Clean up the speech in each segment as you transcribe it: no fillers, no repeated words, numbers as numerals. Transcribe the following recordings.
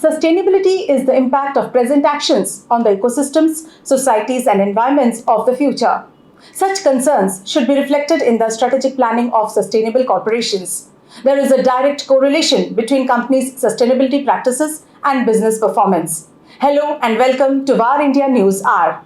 Sustainability is the impact of present actions on the ecosystems, societies, and environments of the future. Such concerns should be reflected in the strategic planning of sustainable corporations. There is a direct correlation between companies' sustainability practices and business performance. Hello and welcome to VARINDIA News Hour.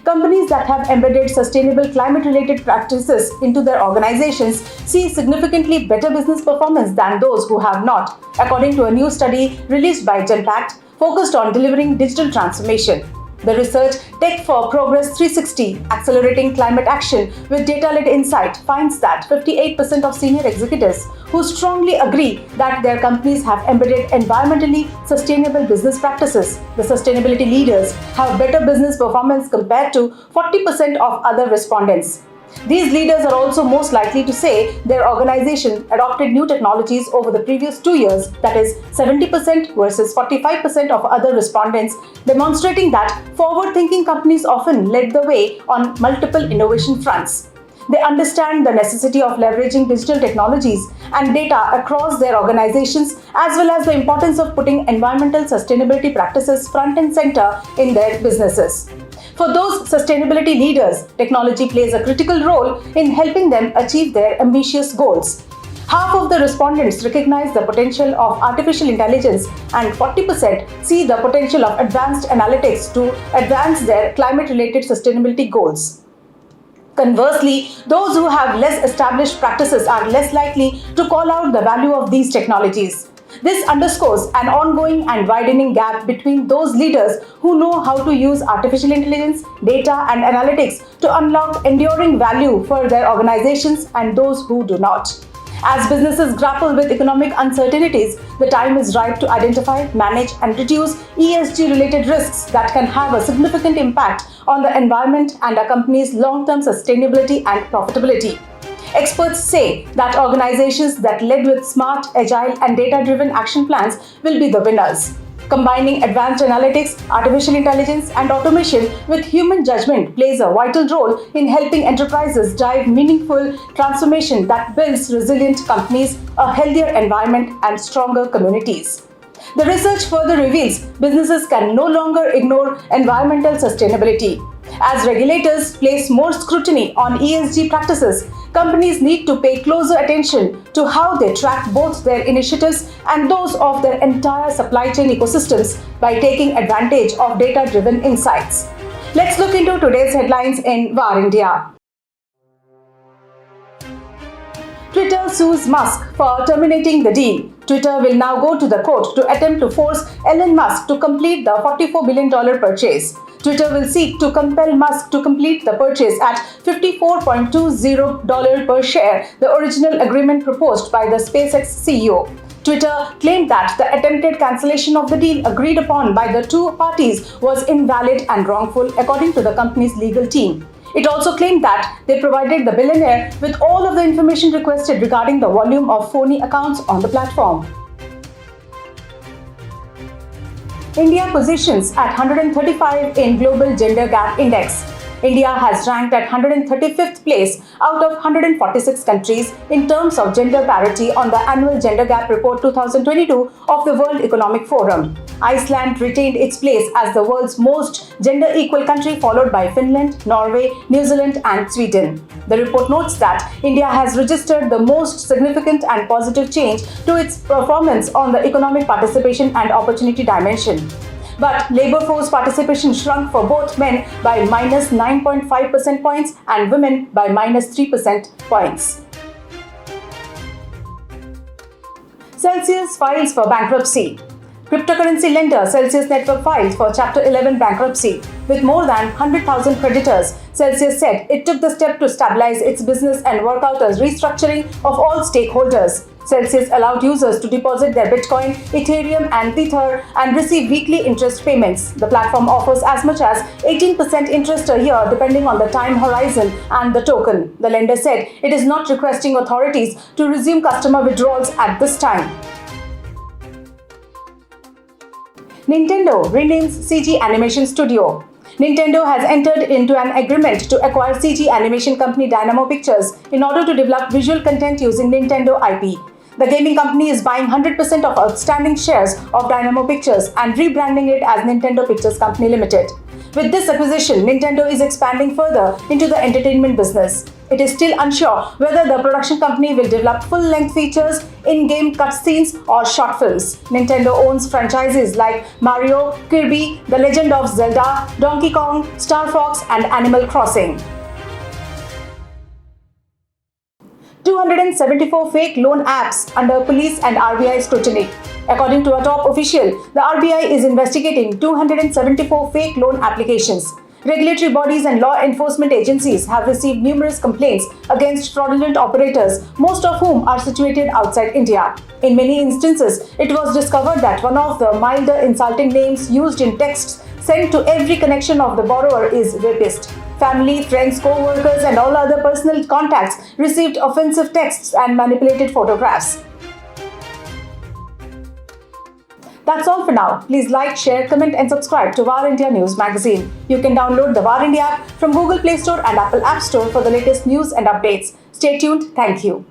Companies that have embedded sustainable climate-related practices into their organizations see significantly better business performance than those who have not, according to a new study released by Genpact focused on delivering digital transformation. The research Tech for Progress 360, Accelerating Climate Action with Data-Led Insight, finds that 58% of senior executives who strongly agree that their companies have embedded environmentally sustainable business practices. The sustainability leaders have better business performance compared to 40% of other respondents. These leaders are also most likely to say their organization adopted new technologies over the previous 2 years, that is 70% versus 45% of other respondents, demonstrating that forward-thinking companies often led the way on multiple innovation fronts. They understand the necessity of leveraging digital technologies and data across their organizations, as well as the importance of putting environmental sustainability practices front and center in their businesses. For those sustainability leaders, technology plays a critical role in helping them achieve their ambitious goals. Half of the respondents recognize the potential of artificial intelligence and 40% see the potential of advanced analytics to advance their climate-related sustainability goals. Conversely, those who have less established practices are less likely to call out the value of these technologies. This underscores an ongoing and widening gap between those leaders who know how to use artificial intelligence, data, and analytics to unlock enduring value for their organizations and those who do not. As businesses grapple with economic uncertainties, the time is ripe to identify, manage, and reduce ESG-related risks that can have a significant impact on the environment and a company's long-term sustainability and profitability. Experts say that organizations that led with smart, agile, and data-driven action plans will be the winners. Combining advanced analytics, artificial intelligence, and automation with human judgment plays a vital role in helping enterprises drive meaningful transformation that builds resilient companies, a healthier environment, and stronger communities. The research further reveals businesses can no longer ignore environmental sustainability. As regulators place more scrutiny on ESG practices, companies need to pay closer attention to how they track both their initiatives and those of their entire supply chain ecosystems by taking advantage of data-driven insights. Let's look into today's headlines in VARINDIA. Twitter sues Musk for terminating the deal. Twitter will now go to the court to attempt to force Elon Musk to complete the $44 billion purchase. Twitter will seek to compel Musk to complete the purchase at $54.20 per share, the original agreement proposed by the SpaceX CEO. Twitter claimed that the attempted cancellation of the deal agreed upon by the two parties was invalid and wrongful, according to the company's legal team. It also claimed that they provided the billionaire with all of the information requested regarding the volume of phony accounts on the platform. India positions at 135 in Global Gender Gap Index. India has ranked at 135th place out of 146 countries in terms of gender parity on the annual Gender Gap Report 2022 of the World Economic Forum. Iceland retained its place as the world's most gender-equal country, followed by Finland, Norway, New Zealand, and Sweden. The report notes that India has registered the most significant and positive change to its performance on the economic participation and opportunity dimension. But labor force participation shrunk for both men by minus 9.5 percent points and women by minus 3 percent points. Celsius files for bankruptcy. Cryptocurrency lender Celsius Network filed for Chapter 11 bankruptcy. With more than 100,000 creditors, Celsius said it took the step to stabilize its business and work out a restructuring of all stakeholders. Celsius allowed users to deposit their Bitcoin, Ethereum, and Tether and receive weekly interest payments. The platform offers as much as 18% interest a year depending on the time horizon and the token. The lender said it is not requesting authorities to resume customer withdrawals at this time. Nintendo renames CG Animation Studio. Nintendo has entered into an agreement to acquire CG animation company Dynamo Pictures in order to develop visual content using Nintendo IP. The gaming company is buying 100% of outstanding shares of Dynamo Pictures and rebranding it as Nintendo Pictures Company Limited. With this acquisition, Nintendo is expanding further into the entertainment business. It is still unsure whether the production company will develop full-length features, in-game cutscenes, or short films. Nintendo owns franchises like Mario, Kirby, The Legend of Zelda, Donkey Kong, Star Fox, and Animal Crossing. 274 fake loan apps under Police and RBI scrutiny. According to a top official, the RBI is investigating 274 fake loan applications. Regulatory bodies and law enforcement agencies have received numerous complaints against fraudulent operators, most of whom are situated outside India. In many instances, it was discovered that one of the milder insulting names used in texts sent to every connection of the borrower is rapist. Family, friends, co-workers, and all other personal contacts received offensive texts and manipulated photographs. That's all for now. Please like, share, comment, and subscribe to VARINDIA News Magazine. You can download the VARINDIA app from Google Play Store and Apple App Store for the latest news and updates. Stay tuned. Thank you.